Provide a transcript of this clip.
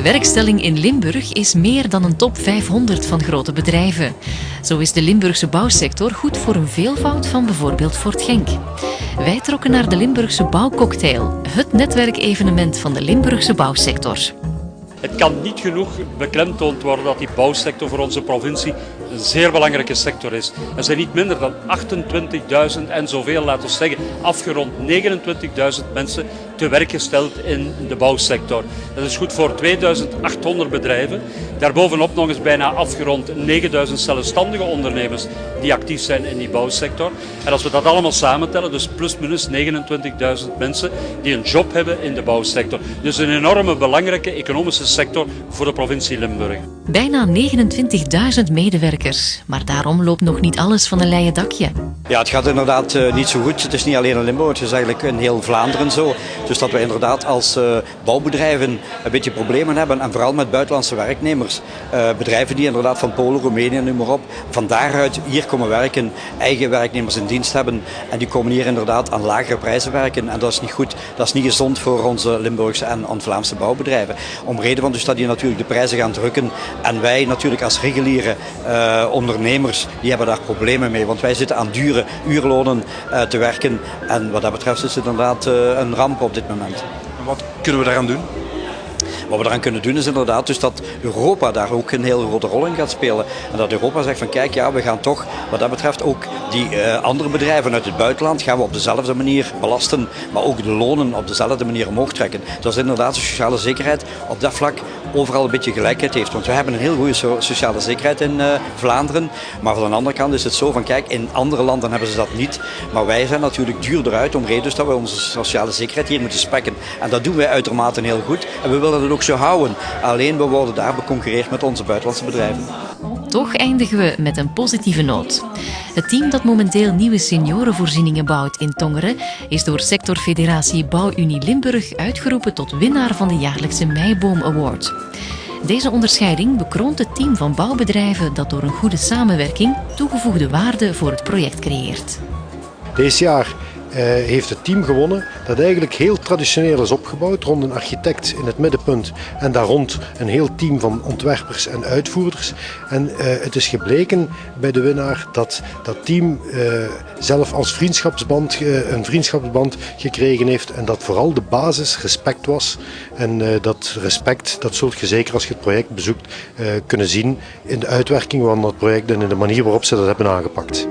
De werkstelling in Limburg is meer dan een top 500 van grote bedrijven. Zo is de Limburgse bouwsector goed voor een veelvoud van bijvoorbeeld Fort Genk. Wij trokken naar de Limburgse Bouwcocktail, het netwerkevenement van de Limburgse bouwsector. Het kan niet genoeg beklemtoond worden dat die bouwsector voor onze provincie een zeer belangrijke sector is. Er zijn niet minder dan 28.000 en zoveel, laten we zeggen, afgerond 29.000 mensen te werk gesteld in de bouwsector. Dat is goed voor 2.800 bedrijven. Daarbovenop nog eens bijna afgerond 9.000 zelfstandige ondernemers die actief zijn in die bouwsector. En als we dat allemaal samentellen, dus plus minus 29.000 mensen die een job hebben in de bouwsector. Dus een enorme belangrijke economische sector voor de provincie Limburg. Bijna 29.000 medewerkers, maar daarom loopt nog niet alles van een leien dakje. Ja, het gaat inderdaad niet zo goed. Het is niet alleen in Limburg, het is eigenlijk in heel Vlaanderen zo. Dus dat we inderdaad als bouwbedrijven een beetje problemen hebben. En vooral met buitenlandse werknemers. Bedrijven die inderdaad van Polen, Roemenië, noem maar op, van daaruit hier komen werken, eigen werknemers in dienst hebben. En die komen hier inderdaad aan lagere prijzen werken. En dat is niet goed, dat is niet gezond voor onze Limburgse en Vlaamse bouwbedrijven. Om reden van dus dat die natuurlijk de prijzen gaan drukken. En wij natuurlijk als reguliere ondernemers, die hebben daar problemen mee. Want wij zitten aan dure uurlonen te werken. En wat dat betreft is het inderdaad een ramp op dit moment. En wat kunnen we daaraan doen? Wat we daaraan kunnen doen is inderdaad dus dat Europa daar ook een heel grote rol in gaat spelen. En dat Europa zegt van kijk, ja, we gaan toch wat dat betreft ook die andere bedrijven uit het buitenland gaan we op dezelfde manier belasten, maar ook de lonen op dezelfde manier omhoog trekken. Dat is inderdaad de sociale zekerheid op dat vlak overal een beetje gelijkheid heeft. Want we hebben een heel goede sociale zekerheid in Vlaanderen. Maar van de andere kant is het zo van kijk, in andere landen hebben ze dat niet. Maar wij zijn natuurlijk duurder uit om reden dus dat we onze sociale zekerheid hier moeten spekken. En dat doen wij uitermate heel goed. En we willen het ook zo houden. Alleen we worden daar beconcurreerd met onze buitenlandse bedrijven. Toch eindigen we met een positieve noot. Het team dat momenteel nieuwe seniorenvoorzieningen bouwt in Tongeren is door sectorfederatie Bouwunie Limburg uitgeroepen tot winnaar van de jaarlijkse Meiboom Award. Deze onderscheiding bekroont het team van bouwbedrijven dat door een goede samenwerking toegevoegde waarde voor het project creëert. Dit jaar heeft het team gewonnen dat eigenlijk heel traditioneel is opgebouwd rond een architect in het middenpunt en daar rond een heel team van ontwerpers en uitvoerders. En het is gebleken bij de winnaar dat dat team zelf als een vriendschapsband gekregen heeft en dat vooral de basis respect was. En dat respect, dat zult je zeker als je het project bezoekt kunnen zien in de uitwerking van dat project en in de manier waarop ze dat hebben aangepakt.